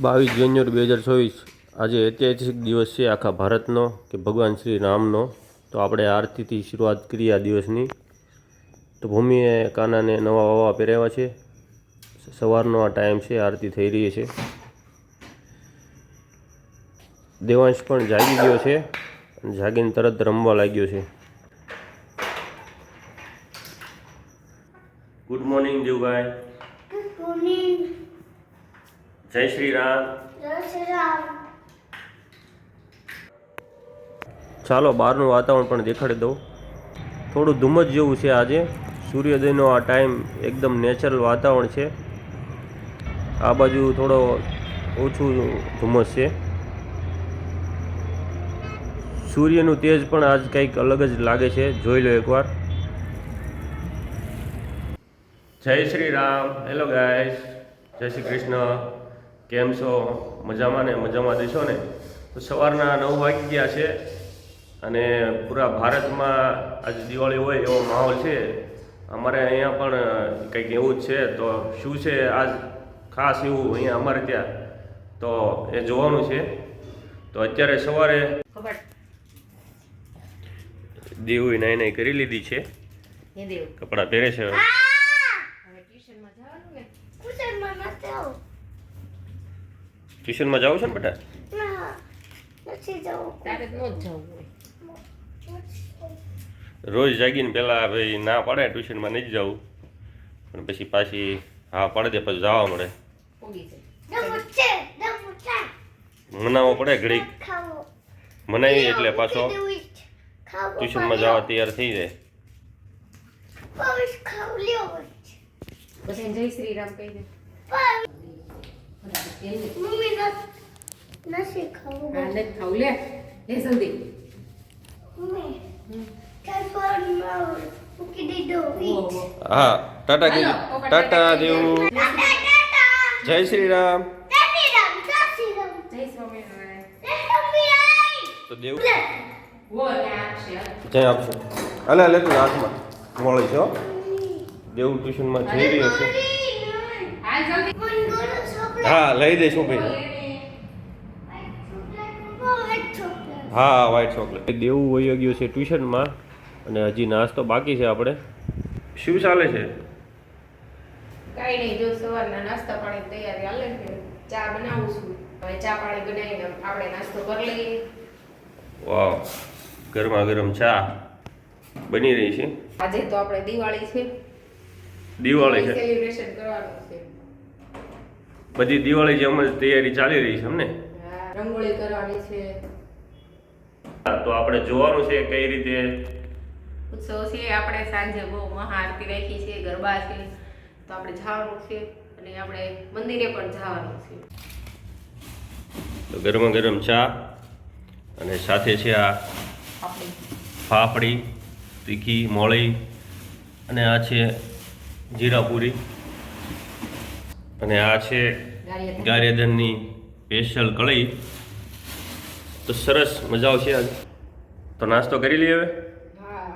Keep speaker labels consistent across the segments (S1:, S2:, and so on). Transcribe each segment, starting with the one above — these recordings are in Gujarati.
S1: 22 જાન્યુઆરી 2024 આજે ઐતિહાસિક દિવસ છે આખા ભારતનો કે ભગવાન શ્રી રામનો। તો આપણે આરતીથી શરૂઆત કરીએ આ દિવસની। તો ભૂમિએ કાનાને નવા વાવા પહેરાવ્યા છે। સવારનો આ ટાઈમ છે, આરતી થઈ રહી છે। દેવાંશ પણ જાગી ગયો છે અને જાગીને તરત રમવા લાગ્યો છે। Good morning Devbhai.
S2: Good morning.
S1: જય શ્રી રામ।
S2: જય શ્રી રામ।
S1: ચાલો બહારનું વાતાવરણ પણ દેખાડી દઉં। થોડું ધુમ્મસ જેવું છે આજે। સૂર્યોદયનો આ ટાઈમ એકદમ નેચરલ વાતાવરણ છે। આ બાજુ થોડો ઓછું ધુમ્મસ છે। સૂર્યનું તેજ પણ આજ કંઈક અલગ જ લાગે છે, જોઈ લો એકવાર। જય શ્રી રામ। હેલો ગાઈસ, જય શ્રી કૃષ્ણ। કેમ છો? મજામાં ને? મજામાં દેશો ને? તો સવારના 9 વાગી ગયા છે અને પૂરા ભારતમાં આજે દિવાળી હોય એવો માહોલ છે। અમારે અહીંયા પણ કંઈક એવું જ છે। તો શું છે આજ ખાસ એવું અહીંયા અમારે ત્યાં, તો એ જોવાનું છે। તો અત્યારે સવારે દેવું નાઈ કરી લીધી છે, કપડાં પહેરે છે। ટ્યુશનમાં જાવ છો ને બેટા? રોજ જાગીને પહેલાં ભાઈ ના પાડે ટ્યુશનમાં નથી જવું, પણ પછી પાછી હા પાડે દે, પછી જવા મળે। મનાવવો પડે ઘડીક, મનાવી એટલે પાછો ટ્યુશનમાં જવા તૈયાર થઈ જાય।
S3: જય શ્રી રામ કહી દે।
S2: મમ્મી નથી ખાવું।
S3: હા નથી ખાવું, લે લે જલ્દી।
S2: મમ્મી ટેલિફોનમાં મૂકી દીધો।
S1: હા ટાટા કી ટાટા દેવું। જય શ્રી રામ।
S3: જય સ્વામિનારાયણ।
S1: તો દેવું
S3: વો ને આપશે
S1: જય આપશો। અલા લે તું હાથમાં મળે છે હો। દેવું ટ્યુશનમાં જઈ રહ્યો છે।
S3: આ જલ્દી
S1: હા લઈ દઈશું ભાઈ। હા વ્હાઈટ ચોકલેટ। દેવું વહી ગયું છે ટ્યુશનમાં અને હજી નાસ્તો બાકી છે। આપણે શું ચાલે છે?
S3: કાઈ નહીં, જો સવારના નાસ્તા પાણી તૈયારી હાલે છે। ચા બનાવું છું, હવે ચા પાણી બનાવીને આપણે નાસ્તો કરી લઈએ।
S1: વાવ, ગરમા ગરમ ચા બની રહી છે।
S3: આજે તો આપણે દિવાળી છે,
S1: દિવાળી છે,
S3: સેલિબ્રેશન કરવાનું છે।
S1: બધી દિવાળી જેમ જ તૈયારી ચાલી રહી છે અમને।
S3: હા, રંગોળી કરવાની છે।
S1: તો આપણે જોવાનું છે કઈ રીતે
S3: ઉત્સવ છે। આપણે સાંજે બહુ મહાઆરતી રાખી છે, ગરબા છે, તો આપણે જવાનું છે અને આપણે મંદિરે પણ જવાનું છે।
S1: તો ગરમા ગરમ ચા અને સાથે છે આ ફાફડી, તીખી મોળી, અને આ છે જીરાપુરી, અને આ છે ગારિયાધનની સ્પેશિયલ કઢી। તો સરસ મજા આવશે આજે। તો નાસ્તો કરી લઈએ હવે।
S3: હા,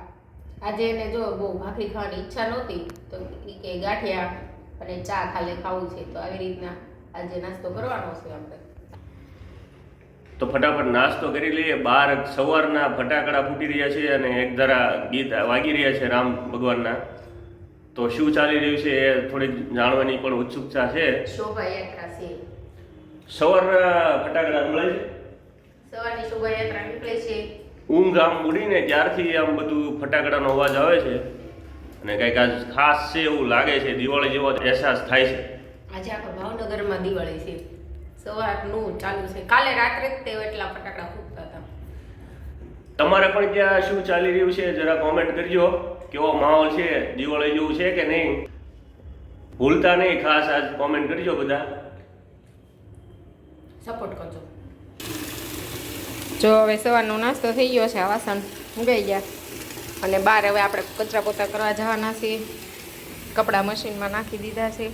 S3: આજે એને જો બહુ ભાખરી ખાવાની ઈચ્છા નહોતી, તો ઈ કે ગાંઠિયા અને ચા ખાલી ખાવું છે, તો આવી રીતના આજે નાસ્તો કરવાનો છે આપણે।
S1: તો ફટાફટ નાસ્તો કરી લઈએ। બહાર સવારના ફટાકડા ફૂટી રહ્યા છે અને એક ધારા ગીત વાગી રહ્યા છે રામ ભગવાનના। તો શું ચાલી રહ્યું છે એ થોડીક જાણવાની પણ ઉત્સુકતા છે।
S3: શોભાયાત્રા છે,
S1: સવારના ફટાકડા મળે છે,
S3: સવારની શોભાયાત્રા નીકળે છે।
S1: ઊંઘ આમ ઉડીને ત્યારથી આમ બધું ફટાકડાનો અવાજ આવે છે અને કંઈક આજ ખાસ છે એવું લાગે છે, દિવાળી જેવો અહેસાસ થાય છે।
S3: આજે આખા ભાવનગરમાં દિવાળી છે, સવારનું ચાલુ છે। કાલે રાત્રે જ તે એટલા ફટાકડા ફૂટતા હતા।
S1: તમારે પણ ત્યાં શું ચાલી રહ્યું છે જરા કોમેન્ટ કરજો। કેવો માહોલ છે, દિવાળી જેવું છે કે નહીં? ભૂલતા નહીં, ખાસ આજ કોમેન્ટ કરજો બધા,
S3: સપોર્ટ કરજો। જો હવે સવારનો નાસ્તો થઈ ગયો છે, આ વાસણ મુકાઈ ગયા અને બહાર હવે આપણે કચરા પોતા કરવા જવાના છે। કપડાં મશીનમાં નાખી દીધા છે।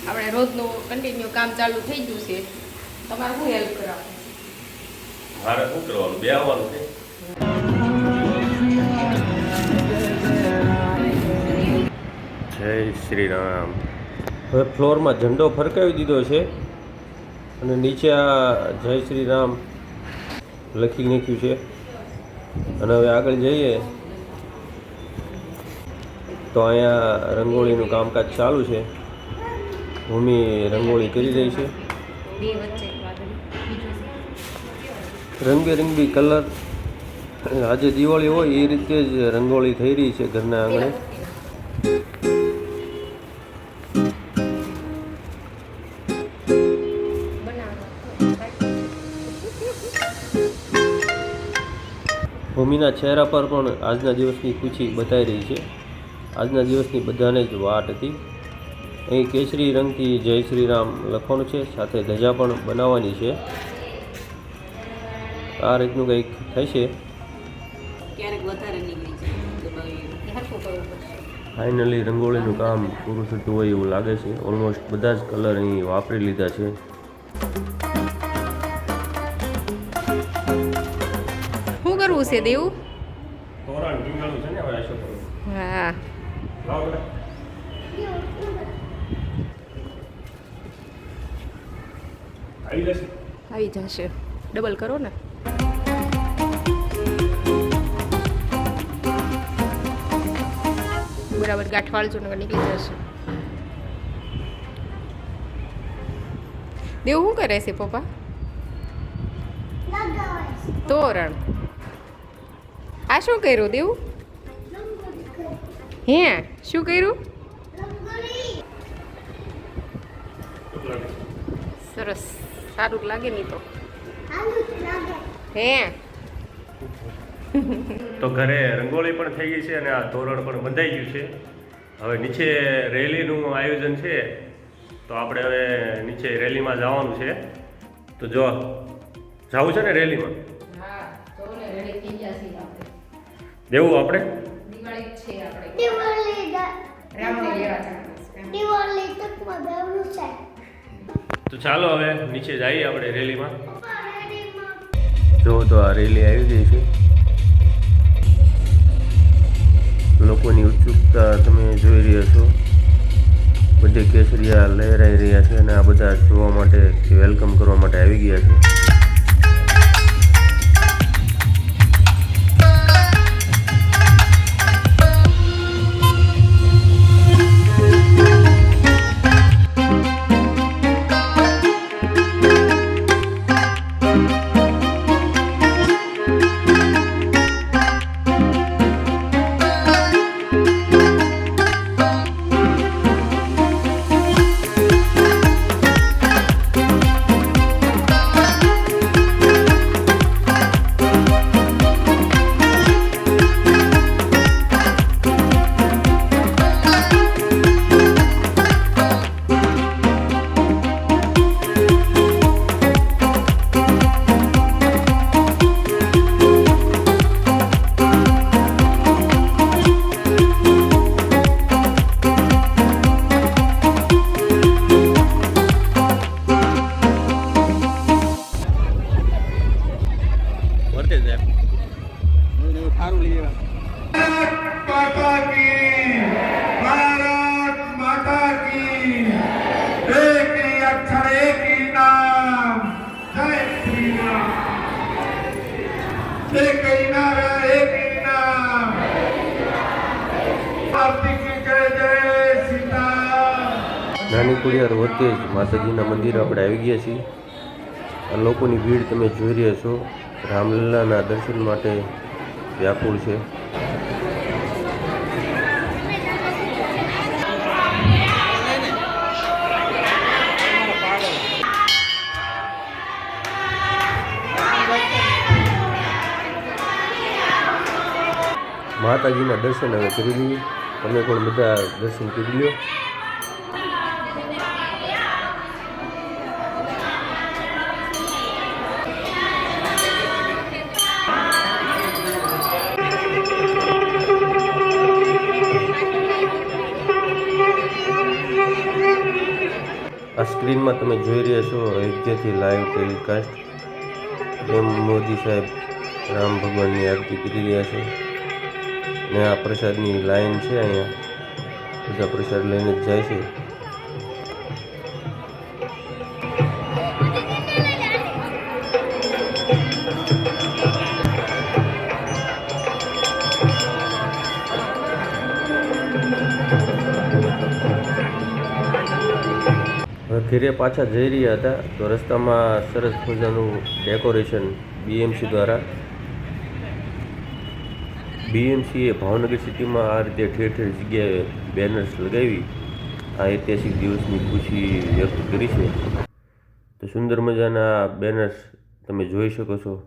S3: આપણે રોજનું કન્ટિન્યુ કામ ચાલુ થઈ ગયું છે। તમારે શું હેલ્પ કરાવવું?
S1: મારે શું કરવાનું? બેહવાનું છે। જય શ્રી રામ। હવે ફ્લોરમાં ઝંડો ફરકાવી દીધો છે અને નીચે આ જય શ્રી રામ લખી નાખ્યું છે. અને હવે આગળ જઈએ તો અહીંયા રંગોળીનું કામકાજ ચાલુ છે. ભૂમિ રંગોળી કરી રહી છે. રંગબેરંગી કલર આજે દિવાળી હોય એ રીતે જ રંગોળી થઈ રહી છે ઘરના આંગણે. ભૂમિના ચહેરા પર પણ આજના દિવસની ખુશી બતાવી રહી છે. આજના દિવસની બધાને જ વાટ હતી. અહીં કેસરી રંગથી જય શ્રી રામ લખવાનું છે, સાથે ધજા પણ બનાવવાની છે. આ રીતનું કંઈક થશે. ફાઇનલી રંગોળીનું કામ પૂરું થતું હોય એવું લાગે છે. ઓલમોસ્ટ બધા જ કલર અહીં વાપરી લીધા છે.
S3: શું કરવું છે દેવું?
S1: તોરણ ટીંગાળું છે ને હવે આશો કરું.
S3: હા,
S1: લાવો બેટા. આવી જશે.
S3: આવી જશે. ડબલ કરો ને. બરાબર ગાંઠ વાળજો ને નીકળી જશે. દેવું શું કરે છે પપ્પા?
S2: લગાવે છે.
S3: તોરણ. આ શું કર્યું દેવું?
S2: રંગોળી કરે.
S3: હે શું કર્યું?
S2: રંગોળી.
S3: સરસ, સારું લાગે નહીં તો.
S2: આલુ લાગે.
S3: હે
S1: તો ઘરે રંગોળી પણ થઈ ગઈ છે અને આ તોરણ પણ બંધાઈ ગયું છે. હવે નીચે રેલીનું આયોજન છે, તો આપણે હવે નીચે રેલીમાં જવાનું છે. તો જો જવું છે ને રેલીમાં?
S3: હા, તો ને રેડી થઈ ગયા છીએ આપણે.
S1: દેવું આપણે
S3: દિવાળી છે આપણે.
S2: દિવાળી
S3: રામને લેવા જવાનું છે.
S2: દિવાળી તકમાં બેવું છે.
S1: તો ચાલો હવે નીચે જઈએ આપણે રેલીમાં.
S2: પપ્પા રેડીમાં.
S1: જો તો આ રેલી આવી ગઈ છે. લોકોની ઉત્સુકતા તમે જોઈ રહ્યા છો. બધે કેસરિયા લહેરાઈ રહ્યા છે અને આ બધા જોવા માટે વેલકમ કરવા માટે આવી ગયા છે.
S4: भारत माता की एक ही अक्षर एक ही नाम जय श्री राम एक ही नारा एक ही नाम आरती की जय जय सीता
S1: નાની કુડિયાર વચ્ચે જ માતાજીના મંદિર આપણે આવી ગયા છીએ. આ લોકોની ભીડ તમે જોઈ રહ્યા છો. રામલીલાના દર્શન માટે વ્યાકુળ છે. માતાજીના દર્શન હવે કરી લઈએ. તમે પણ બધા દર્શન કરી લો. આ સ્ક્રીનમાં તમે જોઈ રહ્યા છો અયોધ્યાથી લાઈવ ટેલિકાસ્ટ. એમ મોદી સાહેબ રામ ભગવાનની આરતી કરી રહ્યા છે ને આ પ્રસાદની લાઈન છે. અહીંયા બધા પ્રસાદ લઈને જ જાય છે. ઘરે પાછા જઈ રહ્યા હતા તો રસ્તામાં સરસ મજાનું ડેકોરેશન બીએમસી દ્વારા બીએમસીએ ભાવનગર સિટીમાં આ રીતે ઠેર ઠેર જગ્યાએ બેનર્સ લગાવી આ ઐતિહાસિક દિવસની ખુશી વ્યક્ત કરી છે. તો સુંદર મજાના બેનર્સ તમે જોઈ શકો છો.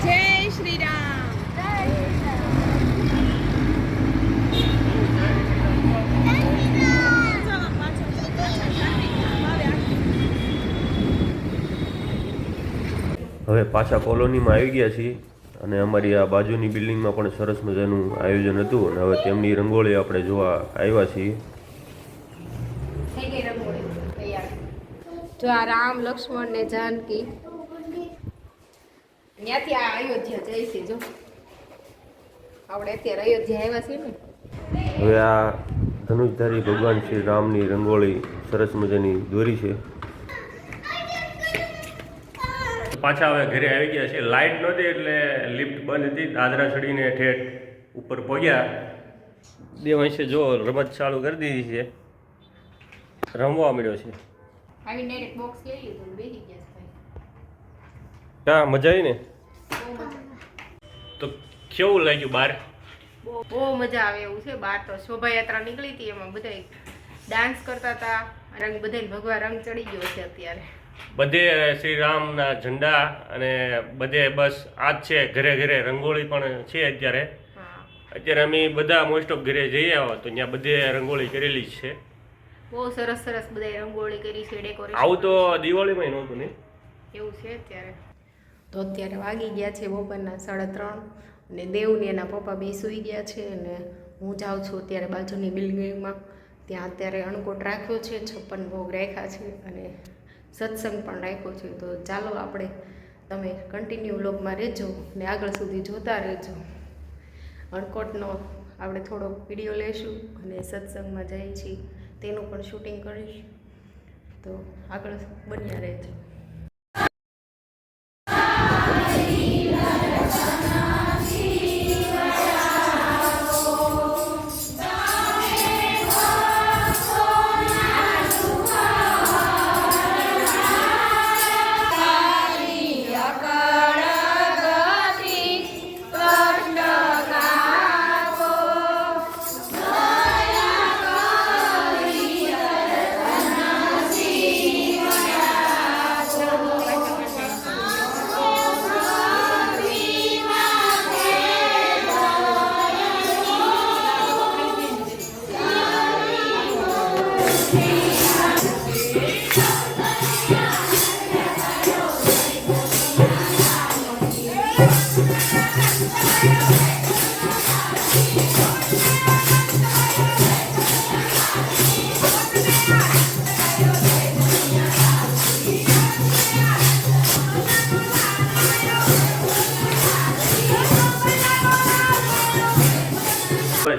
S5: જય શ્રી રામ.
S1: હવે પાછા કોલોનીમાં આવી ગયા છીએ અને અમારી આ બાજુની બિલ્ડિંગમાં પણ સરસ મજાનું આયોજન હતું અને હવે તેમની રંગોળી આપણે જોવા આવ્યા છીએ.
S3: થઈ ગઈ રંગોળી તૈયાર. જો આ રામ લક્ષ્મણ ને જાનકી ત્યાંથી આ અયોધ્યા જાય છે. જો આપણે અત્યારે અયોધ્યા આવ્યા છીએ ને.
S1: હવે આ ધનુષધારી ભગવાન શ્રી રામની રંગોળી સરસ મજાની દોરી છે. પાછા હવે ઘરે આવી ગયા છે. લાઇટ નહોતી એટલે લિફ્ટ બંધ હતી. દાદરા ચડીને ઠેઠ ઉપર પહોંચ્યા. દેવાંશે જો રમત ચાલુ કરી દીધી છે, રમવા મળ્યો છે.
S3: આવીને ડાયરેક્ટ બોક્સ લઈ લીધું ને બેસી ગયા છે.
S1: ક્યાં મજા આવી ને?
S3: બહુ મજા.
S1: તો કેવું લાગ્યું બહાર?
S3: બહુ મજા આવે એવું છે. બહાર તો શોભાયાત્રા નીકળી હતી, એમાં બધા ડાન્સ કરતા હતા. રંગ બધાને ભગવા રંગ ચડી ગયો છે અત્યારે.
S1: બધે શ્રી રામના ઝંડા અને બધે બસ આ જ છે. ઘરે ઘરે રંગોળી પણ છે અત્યારે.
S3: હા,
S1: અત્યારે અમે બધા મોસ્ટ ઓફ ઘરે જઈ આવ્યા તો ત્યાં બધે રંગોળી કરેલી જ છે.
S3: બહુ સરસ સરસ બધાએ રંગોળી કરી છે, ડેકોરેશન.
S1: આવું તો દિવાળીમાં નહોતું ને?
S3: એવું છે અત્યારે. તો અત્યારે વાગી ગયા છે બપોરના 3:30 અને દેવને એના પપ્પા બે સૂઈ ગયા છે અને હું જાઉં છું અત્યારે બાજુની બિલ્ડિંગમાં. ત્યાં અત્યારે અણકોટ રાખ્યો છે, 56 ભોગ રાખ્યા છે અને સત્સંગ પણ રાખ્યો છે. તો ચાલો આપણે તમે કન્ટિન્યુ વ્લોગમાં રહેજો ને આગળ સુધી જોતા રહેજો. અણકોટનો આપણે થોડોક વિડીયો લઈશું અને સત્સંગમાં જઈએ છીએ તેનું પણ શૂટિંગ કરીશ. તો આગળ બન્યા રહેજો.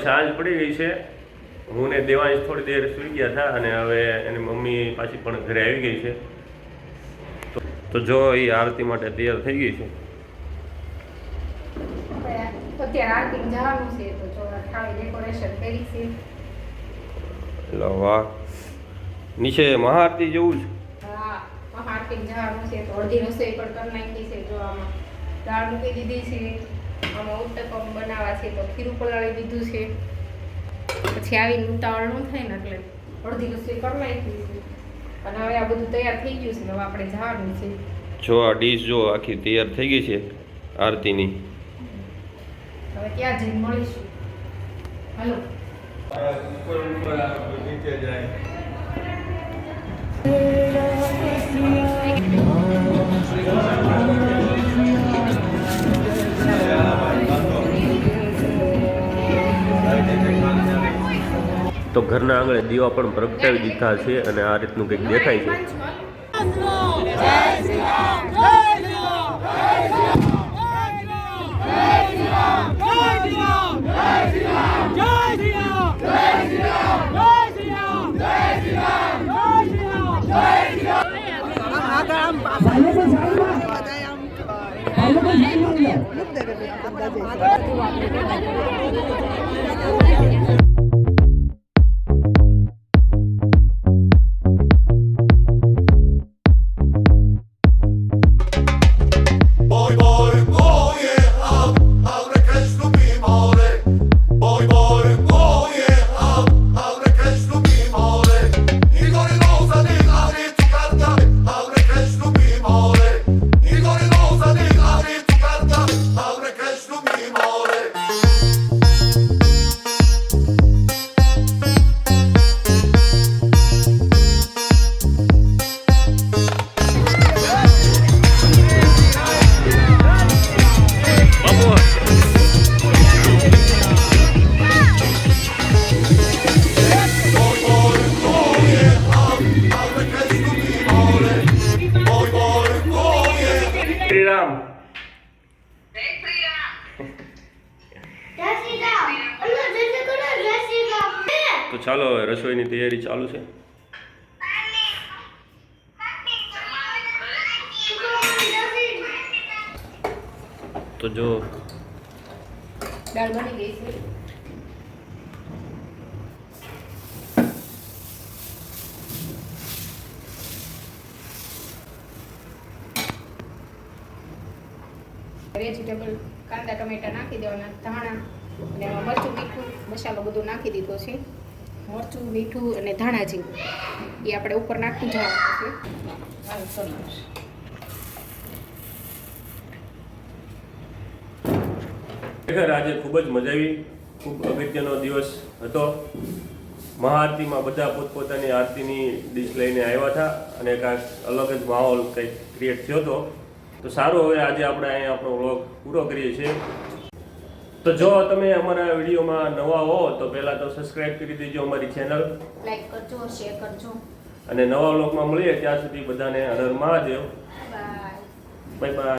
S1: સાંજ પડી ગઈ છે. હું ને દેવાંશ થોડી દેર સૂઈ ગયા હતા અને હવે એની મમ્મી પાછી પણ ઘરે આવી ગઈ છે. તો જો એ આરતી માટે તૈયાર થઈ ગઈ છે.
S3: અત્યારે આરતી જવાનું છે તો જો થાળી ડેકોરેશન કરી છે.
S1: લો વાહ, નીચે મહાઆરતી જેવું છે.
S3: હા, આરતી જવાનું છે તો અડધી રસોઈ પણ કરી નાખી છે. જો આમાં દાળ મૂકી દીધી છે, આમાં ઉત્તપમ બનાવવા છે તો ખીરું પલાળી દીધું છે. પછી આવીને ઉતાવળ ન થાય ને એટલે અડધી રસોઈ કરી નાખી છે અને હવે આ બધું તૈયાર થઈ ગયું છે. હવે આપણે જવાનું છે.
S1: જો આ ડીશ જો આખી તૈયાર થઈ ગઈ છે આરતીની.
S3: હવે ક્યાં જઈને મળીશું. હાલો.
S4: નીચે જાય.
S1: તો ઘરના આંગણે દીવા પણ પ્રગટાવી દીધા છે અને આ રીતનું કંઈક દેખાય છે. શ્રી રામ.
S2: જય શ્રી રામ. અલ્લા જય શ્રી કૃષ્ણ. જય શ્રી રામ.
S1: તો ચાલો હવે રસોઈની તૈયારી ચાલુ છે. તો જો
S3: દાળ બની ગઈ છે. વેજીટેબલ કાંદા ટમેટા નાખી દેવાના, ધાણા અને એમાં મરચું મીઠું મસાલો બધું નાખી દીધો છે. મરચું મીઠું અને ધાણા જીરું એ આપણે ઉપર નાખી જવાનું છે.
S1: ખરેખર આજે ખૂબ જ મજા આવી. ખૂબ અગત્યનો દિવસ હતો. મહાઆરતીમાં બધા પોતપોતાની આરતીની ડીશ લઈને આવ્યા હતા અને કાંઈક અલગ જ માહોલ કંઈક ક્રિએટ થયો હતો. તો સારું, હવે આજે આપણે અહીંયા આપણો વ્લોગ પૂરો કરીએ છીએ. તો જો તમે અમારા વિડીયોમાં નવા હો તો પહેલાં તો સબસ્ક્રાઈબ કરી દેજો અમારી ચેનલ,
S3: લાઈક કરજો, શેર કરજો.
S1: અને નવા વ્લોગમાં મળીએ ત્યાં સુધી બધાને Har Har Mahadev.
S3: By.
S1: Bye bye.